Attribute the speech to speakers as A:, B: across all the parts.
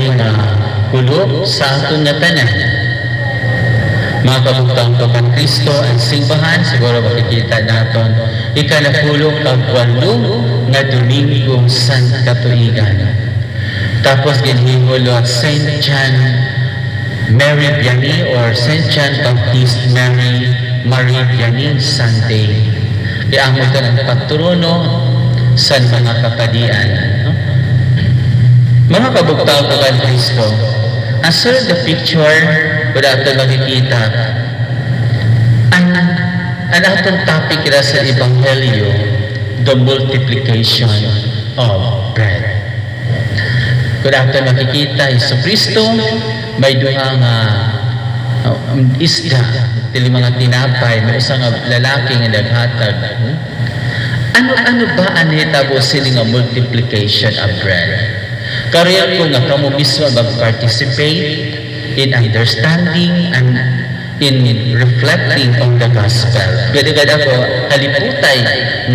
A: tinapay na kulog sa aton nga tanan. Mga kabutang Papan Kristo ang simbahan, siguro makikita natin, ikalapulong kagwalo nga Domingong San Katuigan. Tapos ginhimulo Saint John Mary Vianney or Saint John Baptist Marie Vianney Sunday. Kaya ang ito ng pagturono sa mga kapadian. Mga kabutang Papan Kristo, as the picture, wala ito makikita. Ang atong topic na sa Ebanghelyo, the multiplication of bread. Wala ito makikita, Iso Kristo, may duhang isda, tili mga tinapay, may isang lalaki nga naghatag. Ano ba ang hitabo sila nga multiplication of bread? Karoon ko nga kamo mismo mag-participate in understanding and in reflecting on the gospel. Gada-gada ko kaliputay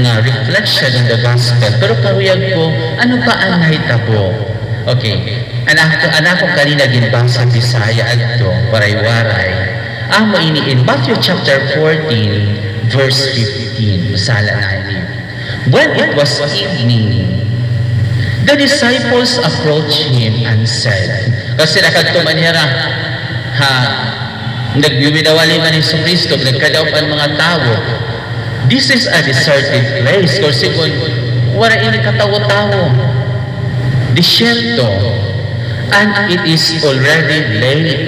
A: nga reflection on the gospel. Pero karoon ko, ano ba ang nahitabo? Okay. Anak ko kanina ginbasa Bisaya adto, waray-waray. Amo ini in Matthew chapter 14, verse 15. Masala na ini. When it was evening, the disciples approached him and said, kasi nakagtumanira, nagbibidawali man Iso Kristo, nagkadaw pa mga tao. This is a deserted place. Kasi kung wala ini katawo-tawo, disyerto, and it is already late.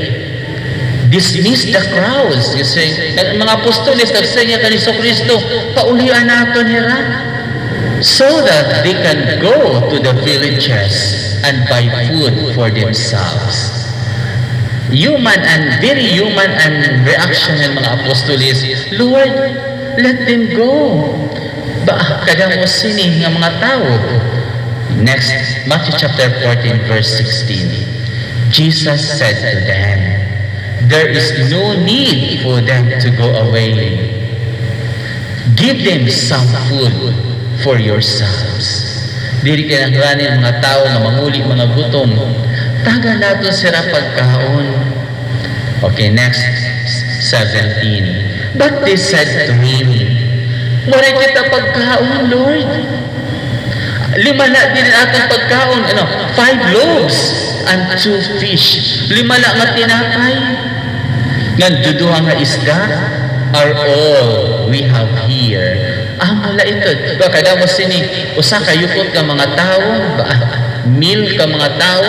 A: Dismiss the crowds. Kasi mga apostoles, nagsaya ka ni Iso Kristo, paulian nato nila. So that they can go to the villages and buy food for themselves. Human and very human and reaction ng mga apostoles, Lord, let them go. Kadang mo sini ng mga tao. Next, Matthew chapter 14, verse 16. Jesus said to them, there is no need for them to go away. Give them some food for yourselves. Dili kinahanglan mga tao nga manguli mga gutom. Taga nato sira pagkaon. Okay, next 17. But they said to him, wala kita pagkaon, Lord. 5 na din atong pagkaon, 5 loaves and 2 fish. 5 na nga tinapay. Ngan duduha nga isda are all we have here. Mala ito. Kada mo sini, usa kayupot ka mga tao, mil ka mga tao,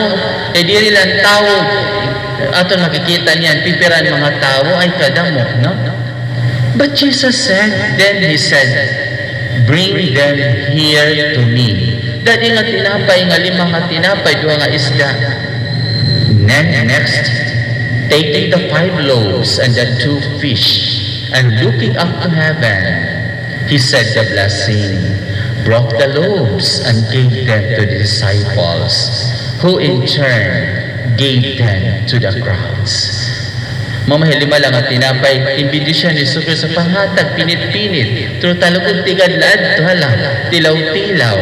A: dili lang tao, ato nakikita niyan, pipiran mga tao, ay kada mo, no? But Jesus said, then He said, bring them here to me. Dadi nga tinapay, nga 5 nga tinapay, 2 nga isda. Next, taking the 5 loaves and the 2 fish, and looking up to heaven, He said the blessing, broke the loaves and gave them to the disciples, who in turn gave them to the crowds. Mamahil 5 lang ang tinapay, imbidisyon ni Iso Kristo sa panghatag, pinit-pinit, pero talagod tigadlad, tilaw-tilaw.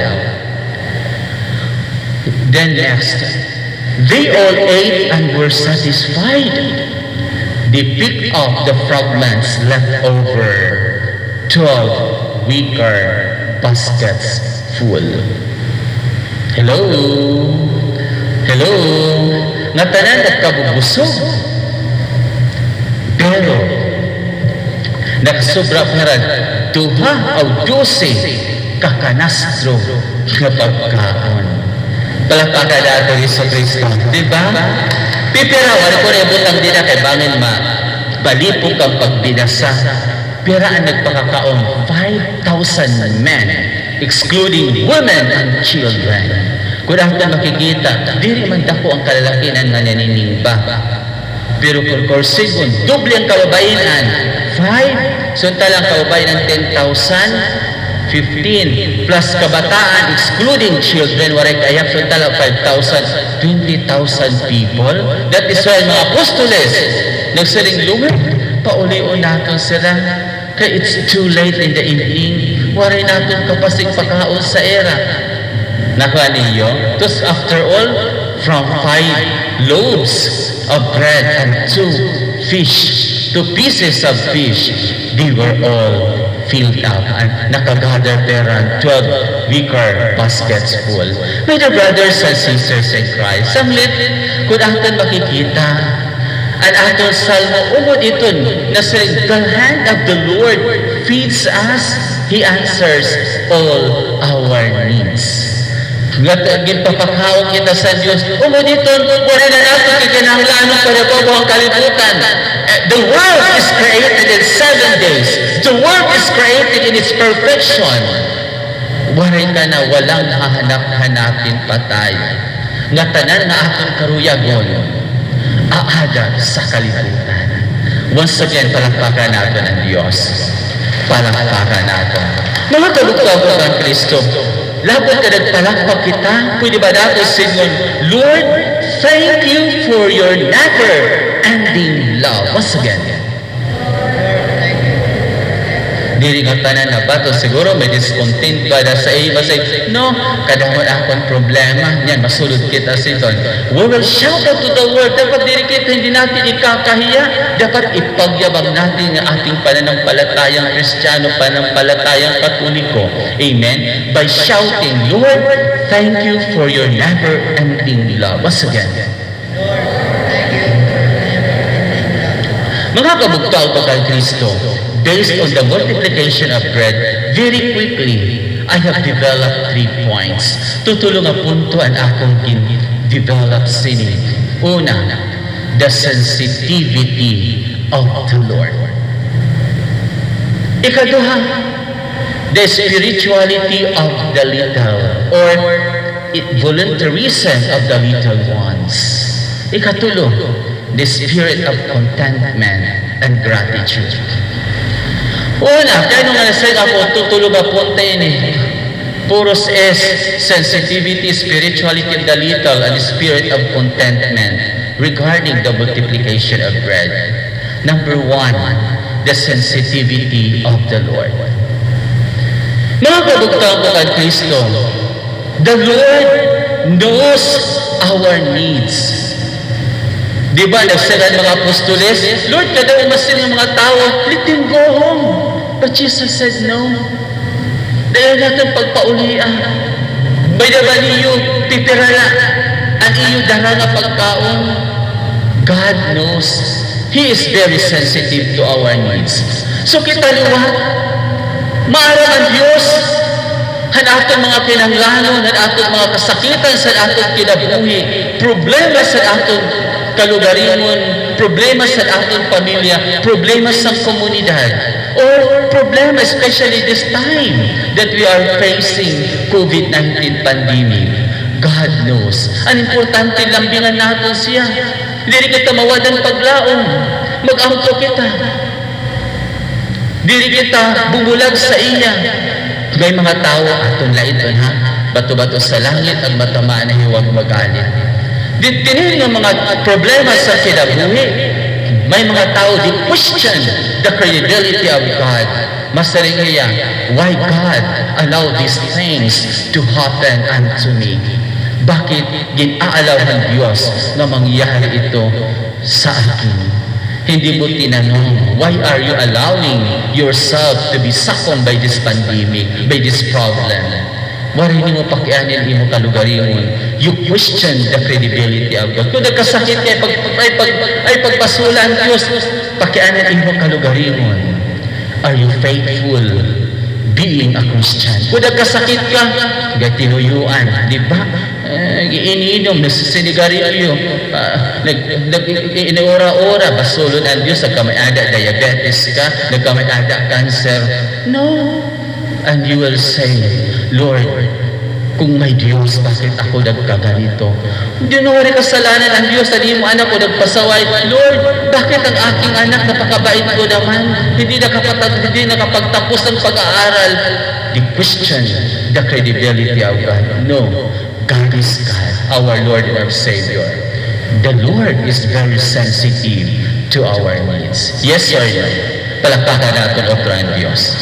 A: Then next, they all ate and were satisfied. They picked up the fragments left over, 12 weaker baskets full. Hello? Nga tanan nagkabubusog. Pero, nakasobra parang 2 o 12 kakanastro nga pagkaon. Palapaka dato ni Iso Kristo. Diba? Pipira, wala ko rin butang din na kay bangin balipong kang pagbinasa. Pira ang nagpakakaon 5,000 men, excluding women and children. Kung ang makikita, diri man dako ang kalalakinan nga naniningba. Pero kung korsigon, doble ang kababayanan. 5, suntalang kababayanan 10,000, 15, plus kabataan, excluding children, waray kayak, suntalang 5,000, 20,000 people. That is why mga apostoles, nagsaling lugar, pauli-o natin sila. Kaya it's too late in the evening. Waray natin kapasig pagkaon sa era. Nakuha ninyo? Tapos after all, from 5 loaves of bread and 2 fish, 2 pieces of fish, they were all filled up. And nakagather there ang 12 wicker baskets full. My dear brothers and sisters in Christ, samlit, kung aton makikita, ang aton salmo, umod ito, na sa the hand of the Lord feeds us, He answers all our needs. Gipapakaon kita sa Diyos. Dito, wala na natin kikinahanglan para po ang kalibutan. The world is created in 7 days. The world is created in its perfection. Waray ka na walang hahanap-hanapin patay. Nga tanan na atong karuyagon, aada sa kalibutan. Once again, palakpakan natin ang Diyos. Palakpakan natin. Mga kalugtaw ko ng Kristo, labot ka nagpalakpak kita, pwede ba natin singon, Lord, thank you for your never-ending love. Once again. Dili nga tanan na bato, siguro may discontent ba na sa iba, say, no, kadamon akong problema, yan, masulod kita sa ito. We will shout out to the world, dapat dili kita, hindi natin ikakahiya, dapat ipagyabang natin ang ating pananampalatayang Kristiyano, pananampalatayang Katoliko. Amen? By shouting, Lord, thank you for your never-ending love. Once again. Mga kabugtaw ko kay Kristo, based on the multiplication of bread, very quickly, I have developed 3 points. Tutulong ang punto ang akong develop sini. Una, the sensitivity of the Lord. Ikaduha, the spirituality of the little, or voluntarism of the little ones. Ikatulo, the spirit of contentment and gratitude. Una, kaya nung nalasay ako, tutulog ako ni puros is sensitivity, spirituality of the little, and the spirit of contentment regarding the multiplication of bread. Number 1, the sensitivity of the Lord. Mga kabugtaw ko kay Kristo, the Lord knows our needs. Diba, nagsalan mga apostoles, Lord, kada umasin yung mga tao, let them go home. But Jesus said, no. Dahil natin pagpaulian. Bayaba niyo, pipirala, ang iyo dara nga pagkaon. God knows. He is very sensitive to our needs. So kita liwat, maaraw ang Diyos, hanaton mga pinanglano, hanaton mga kasakitan sa aton kinabuhi, problema sa aton kalugarimon, problema sa ating pamilya, problema sa komunidad, or problema especially this time that we are facing COVID-19 pandemic. God knows. Ang importante, lambingan natin siya. Dili kita mawadan paglaong, mag-ampo kita. Dili kita bumulag sa iya. May mga tao atong laiton ha, bato-bato sa langit ang matamaan na hiwag magalit. Ditinin ng mga problema sa kinabuhi. May mga tao di question the credibility of God. Masaring niya, why God allow these things to happen unto me? Bakit ginaalaw ng Diyos na mangyari ito sa akin? Hindi mo tinanong, why are you allowing yourself to be succumbed by this pandemic, by this problem? Wari hindi mo pakianin, hindi mo kalugarimon. You question the credibility of God. Kung nagkasakit ay pagpasulan Diyos, pakianin, hindi mo kalugarimon. Are you faithful being a Christian? Kung nagkasakit ka, tinuyuan, di ba? Iniinom, nagsisinigarilyo, iniora-ora, basulon ang Diyos, nagkamay-ada diabetes ka, nagkamay-ada cancer. No. And you will say, Lord, kung may Diyos, bakit ako nagkaganito? Hindi na wari kasalanan ang Diyos, hindi mo anak ko nagpasaway. Lord, bakit ang aking anak napakabait ko naman? Hindi nakapagtapos ng pag-aaral. The question, the credibility of God. No, God is God, our Lord and our Savior. The Lord is very sensitive to our needs. Yes or no? Palakpakan natin o ang Diyos.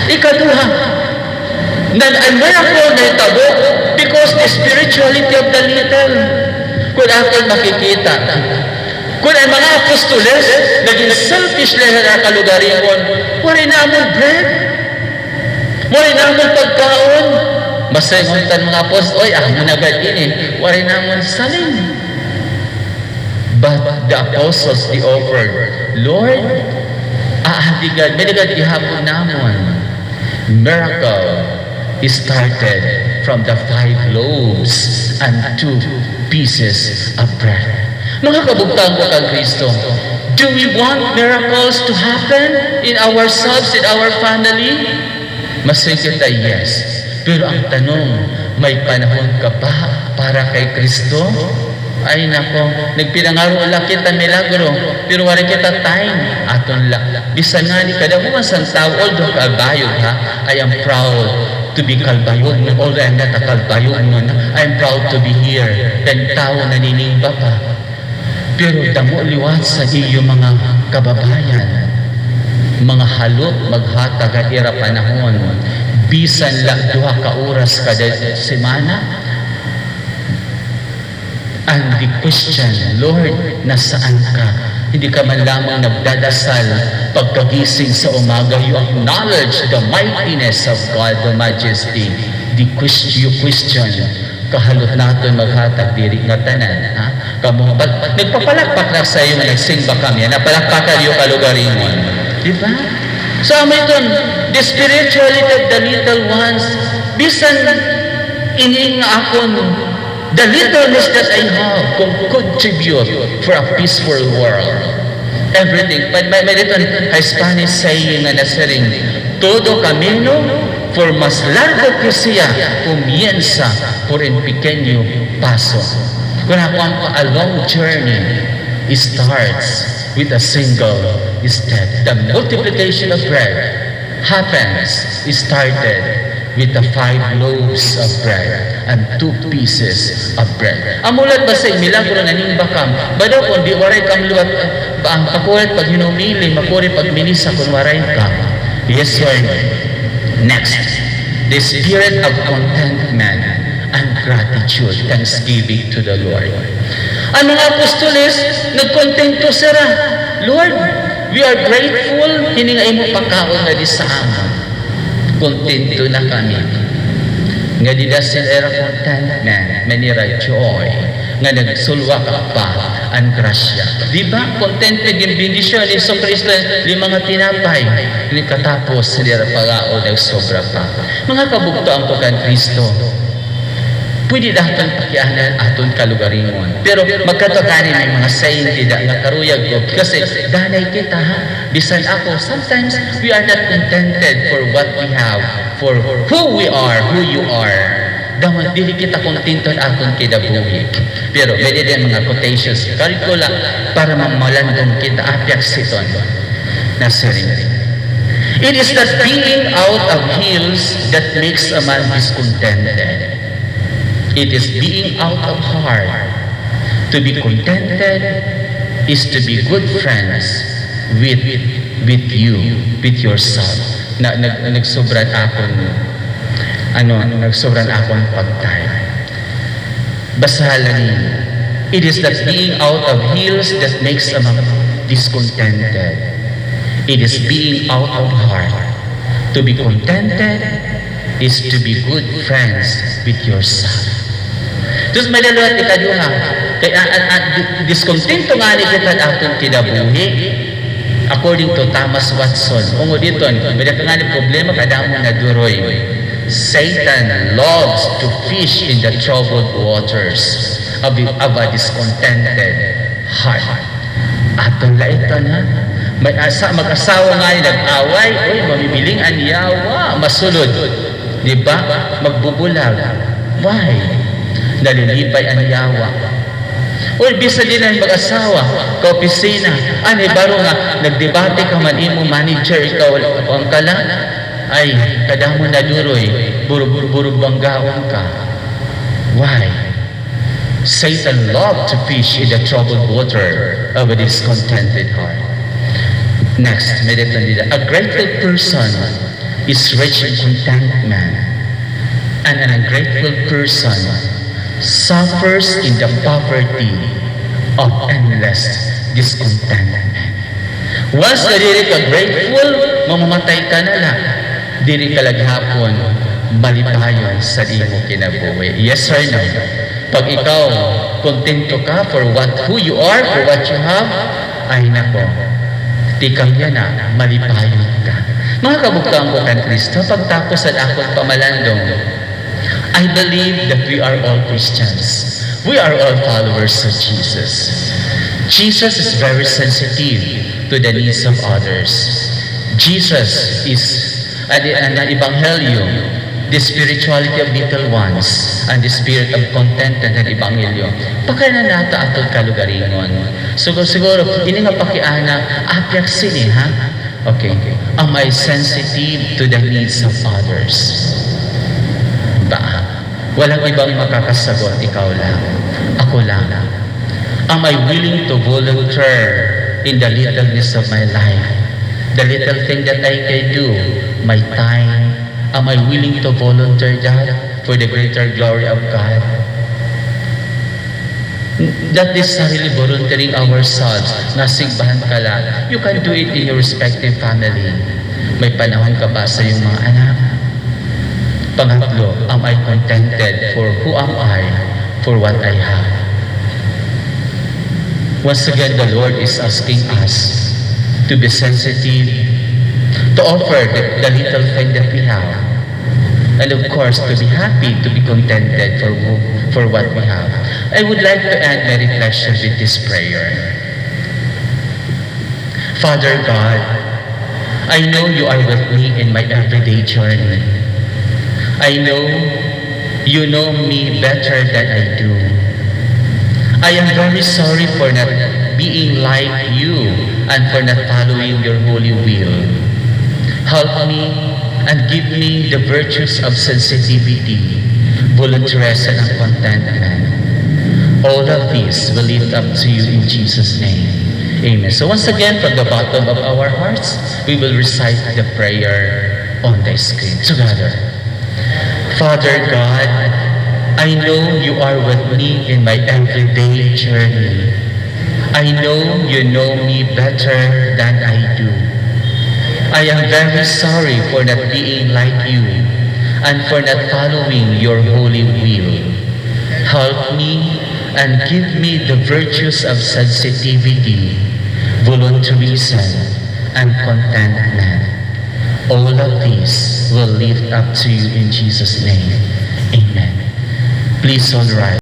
A: Ikaduha, nan-anay ako na itabo because Because the spirituality of the little, kung aking makikita, kung ang mga apostoles, naging selfish lang na kalugaringon, wala namon bread, wala namon pagkaon, masaynguntan mga apostol, oy, managad ini, wala namon salin. But the apostles, they offered, Lord, ahadigan, medagad ihapon namon. Miracle is started from the 5 loaves and 2 pieces of bread. Mga kabugtang ko kang Kristo, do we want miracles to happen in ourselves, in our family? Masigit ay yes. Pero ang tanong, may panahon ka ba para kay Kristo? Ay nako, nagpinangaro lang kita milagro, pero wala kita time. Aton la. Bisan nga ni kada mo sang tao, although kalbayog ha, I am proud to be kalbayog. Although I'm not a kalbayog nun, I am proud to be here. Ten tao naninimba pa. Pero damo liwat sa iyo mga kababayan, mga halot maghatag at ira panahon, bisan lang 2 ka oras kada semana. And the question, Lord, nasaan ka? Hindi ka man lamang nagdadasal pagkagising sa umaga. You acknowledge the mightiness of God, the majesty. You question, kahalot natin maghatag diri nga tanan. Ha? Nagpapalakpak na sa iyo, nagsimba kami. Napalakpakan yung kalugaringon. Diba? So, amayton, the spirituality of the little ones, bisan ining akon, the littleness that I have can contribute for a peaceful world. Everything. But may little Spanish saying na nasaring, todo camino por mas largo que sea, comienza por un pequeño paso. Kung ako a long journey, it starts with a single step. The multiplication of bread happens, it started with the 5 loaves of bread and 2 pieces of bread. Amulat ba sa milagro na ning bakam? Badaw kung di waray kam luwat, ang pakulat pag hinumili, makuri pag minisa kung waray kam. Yes, Lord. Next, the spirit of contentment and gratitude, thanksgiving to the Lord. Ang mga apostoles, nagkontento sila. Lord, we are grateful, hiningay mo pagkaon na di sa amin. Kontento na kami. Nga di dasin era contentment, manira joy. Nga nagsulwa ka pa ang grasya. Di ba? Contented yung bendisyon ni Iso Cristo, yung mga tinapay. Hindi katapos, hindi pag-aol, nagsobra pa. Mga kabugtoan ko kan Kristo, pwede dapat pakianan aton kalugaringon. Pero magkataganin may mga saying tidak na karuyag ko. Kasi danay kita ha. Bisan ako, sometimes we are not contented for what we have, for who we are, who you are. Daman, dili kita kontento aton kidabuhi. Pero pwede din mga quotations. Karikula para mamalandong kita apyak siton. Nasirin. It is that being out of hills that makes a man discontented. It is being out of heart. To be contented is to be good friends with you, with yourself. Nagsobran akong pagtime. Basahalan, it is that being out of hills that makes a man discontented. It is being out of heart. To be contented is to be good friends with yourself. Terus may dalawa kita duha. Kaya diskontento nga ni kita atong kinabuhi. According to Thomas Watson, ungo dito, may nga ni problema kada mo na duroy. Satan loves to fish in the troubled waters of a discontented heart. Atong laitan ha. May mag-asawa nga ni nag-away, oy, mamibiling ang yawa, masulod. Diba? Magbubulag. Why? Nalilipay ang yawa. O bisa din ang mag-asawa, ka-opisina, baro nga, nagdebate ka man imo manager, ikaw ang kala, ay, kada mo na duroy, burug banggaon ka. Why? Satan loved to fish in the troubled water of a discontented heart. Next, meditate nila. A grateful person is rich in contentment and an ungrateful person suffers in the poverty of endless discontentment. Once na diri ka grateful, mamamatay ka na lang. Diri ka laghapon, malipayon sa imo kinabuhi. Yes or no? Pag ikaw, kontento ka for who you are, for what you have, ay nako, tikang yan na, malipayon ka. Mga kabugtang ko kan Kristo, pagtapos sa akong pamalandong, I believe that we are all Christians. We are all followers of Jesus. Jesus is very sensitive to the needs of others. Jesus is an ebanghelyo, the spirituality of little ones, and the spirit of contentment and ebanghelyo. Pagkana nata atong kalugaringon. Siguro, ini nga pakiana, apyak sini, ha? Okay. Am I sensitive to the needs of others? Ba? Walang ibang makakasagot, ikaw lang. Ako lang. Am I willing to volunteer in the littleness of my life? The little thing that I can do, my time, am I willing to volunteer that for the greater glory of God? Not necessarily volunteering ourselves, nasigbahan ka lang. You can do it in your respective family. May panahon ka ba sa iyong mga anak? Pangatlo, am I contented for who am I, for what I have? Once again, the Lord is asking us to be sensitive, to offer the little thing that we have, and of course, to be happy, to be contented for what we have. I would like to end my reflection with this prayer. Father God, I know you are with me in my everyday journey. I know you know me better than I do. I am very sorry for not being like you and for not following your holy will. Help me and give me the virtues of sensitivity, volunteerism, and contentment. All of these will lift up to you in Jesus' name. Amen. So once again, from the bottom of our hearts, we will recite the prayer on the screen together. Father God, I know you are with me in my everyday journey. I know you know me better than I do. I am very sorry for not being like you and for not following your holy will. Help me and give me the virtues of sensitivity, volunteerism, and contentment. All of these will lift up to you in Jesus' name. Amen. Please all rise.